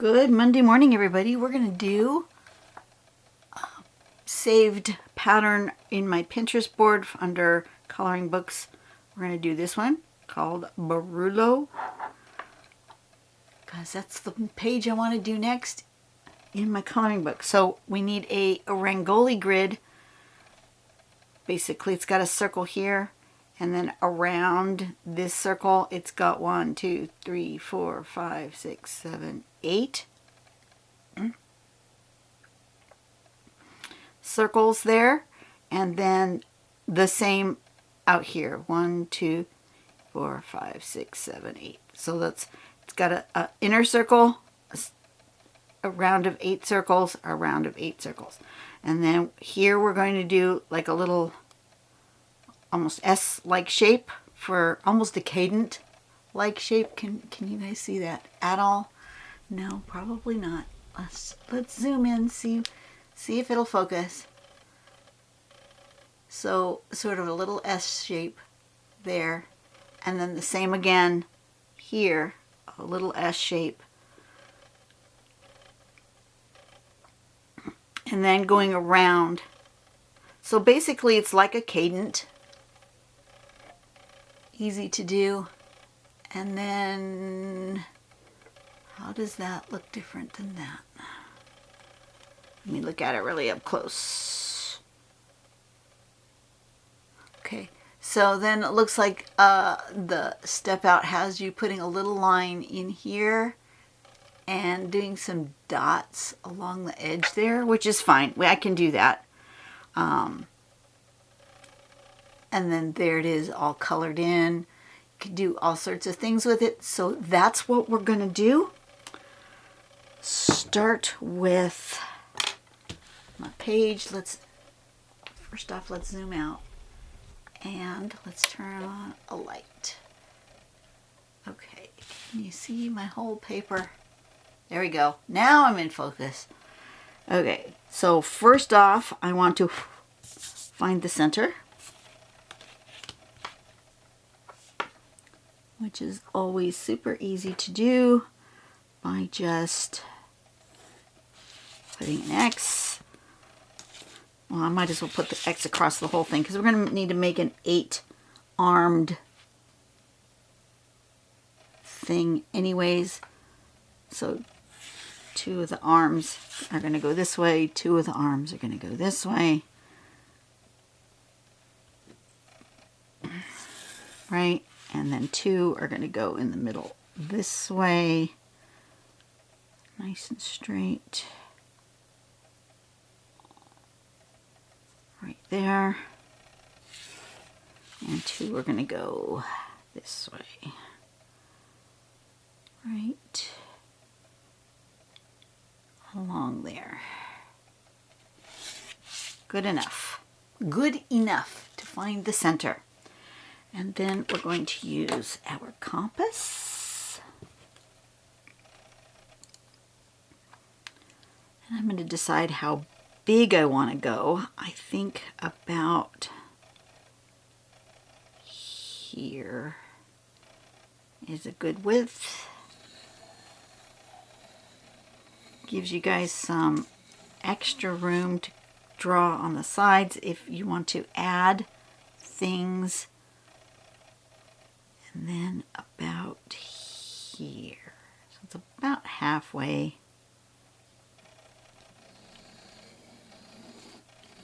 Good Monday morning, everybody. We're going to do a saved pattern in my Pinterest board under coloring books. We're going to do this one called Barullo, because that's the page I want to do next in my coloring book. So we need a Rangoli grid. Basically, it's got a circle here, and then around this circle, it's got 1, 2, 3, 4, 5, 6, 7, 8 circles there, and then the same out here. 1, 2, 4, 5, 6, 7, 8. So it's got a inner circle, a round of 8 circles, a round of 8 circles. And then here we're going to do like a little almost S-like shape for almost a cadent-like shape. Can you guys see that at all? No, probably not. Let's zoom in, see if it'll focus. So sort of a little S shape there, and then the same again here, a little S shape. And then going around. So basically it's like a cadent. Easy to do. And then how does that look different than that? Let me look at it really up close. Okay, so then it looks like the step out has you putting a little line in here and doing some dots along the edge there, which is fine. I can do that. And then there it is, all colored in. You can do all sorts of things with it. So that's what we're going to do. Start with my page. First off, let's zoom out. And let's turn on a light. Okay, can you see my whole paper? There we go. Now I'm in focus. Okay, so first off, I want to find the center, which is always super easy to do by just putting an X. Well, I might as well put the X across the whole thing because we're going to need to make an 8-armed thing anyways. So 2 of the arms are going to go this way, 2 of the arms are going to go this way. Right? And then 2 are going to go in the middle this way. Nice and straight. Right there. And 2 are going to go this way. Right along there. Good enough. Good enough to find the center. And then we're going to use our compass. And I'm going to decide how big I want to go. I think about here is a good width. Gives you guys some extra room to draw on the sides if you want to add things. And then about here. So it's about halfway.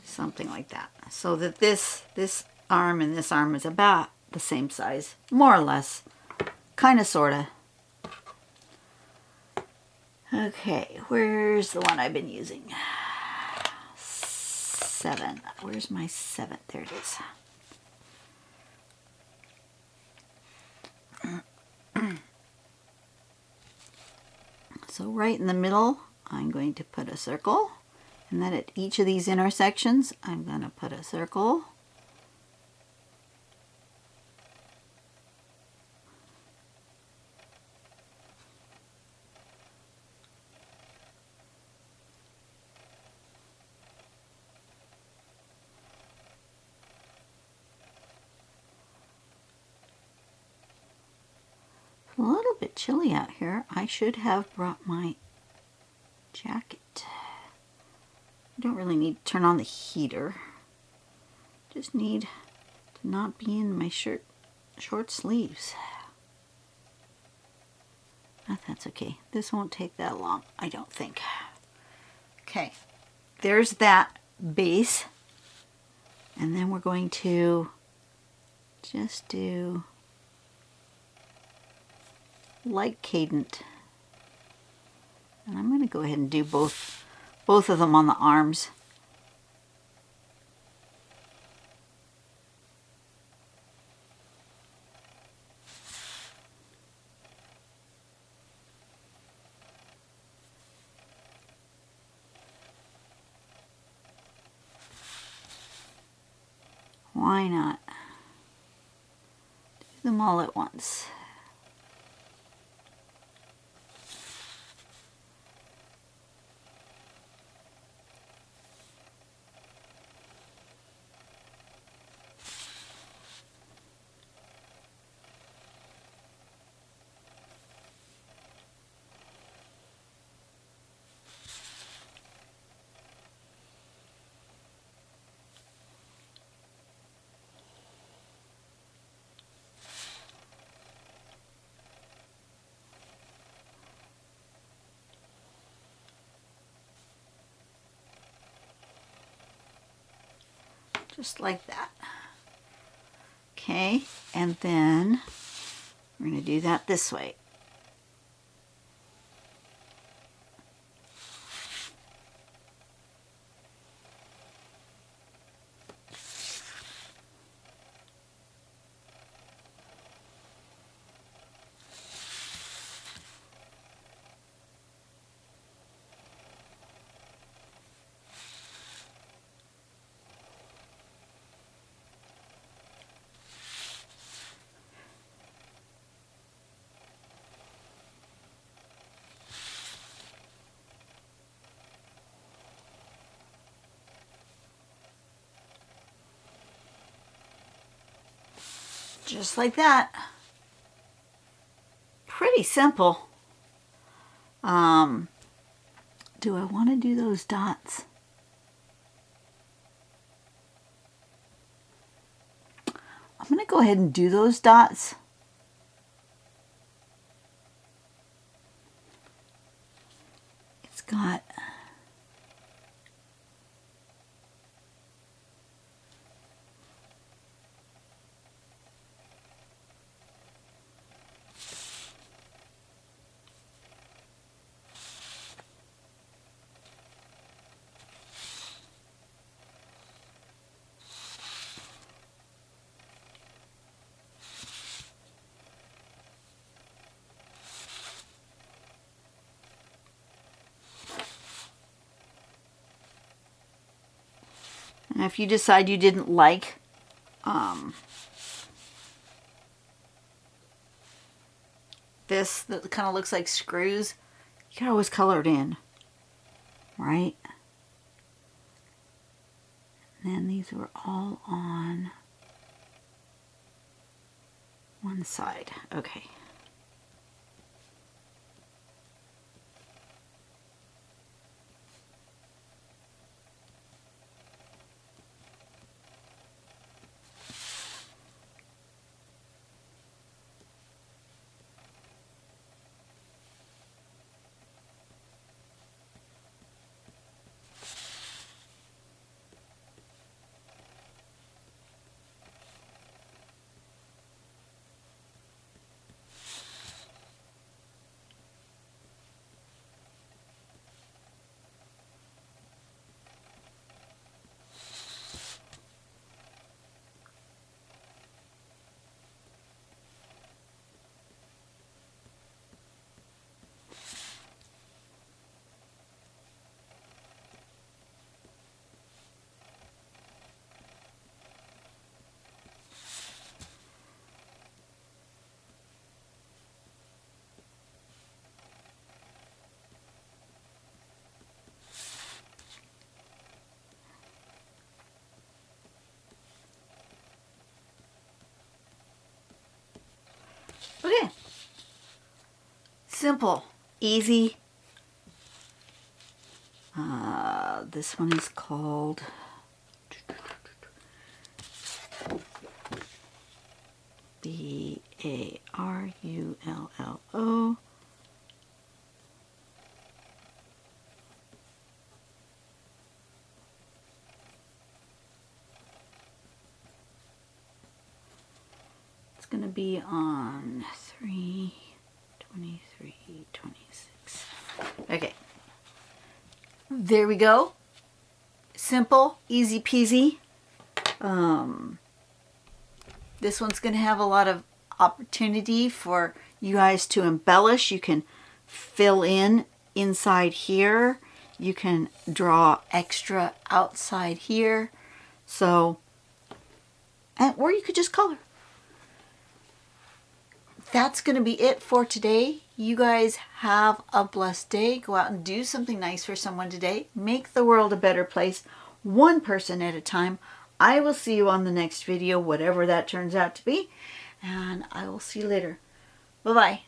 Something like that. So that this arm and this arm is about the same size, more or less. Kind of, sort of. Okay, where's the one I've been using? 7. Where's my 7? There it is. So right in the middle, I'm going to put a circle. And then at each of these intersections, I'm going to put a circle. A little bit chilly out here. I should have brought my jacket. I don't really need to turn on the heater. Just need to not be in my short sleeves. But that's okay. This won't take that long, I don't think. Okay, there's that base. And then we're going to just do light cadent. And I'm going to go ahead and do both of them on the arms. Why not? Do them all at once. Just like that. Okay, and then we're going to do that this way. Just like that. Pretty simple. Do I want to do those dots? I'm going to go ahead and do those dots. It's got and if you decide you didn't like this that kind of looks like screws, you can always color it in, right? And then these were all on one side. Okay. Okay. Simple, easy. This one is called Barullo. It's going to be on 3/23/26. Okay. There we go. Simple, easy peasy. This one's going to have a lot of opportunity for you guys to embellish. You can fill in inside here. You can draw extra outside here. So, or you could just color. That's going to be it for today. You guys have a blessed day. Go out and do something nice for someone today. Make the world a better place, one person at a time. I will see you on the next video, whatever that turns out to be. And I will see you later. Bye-bye.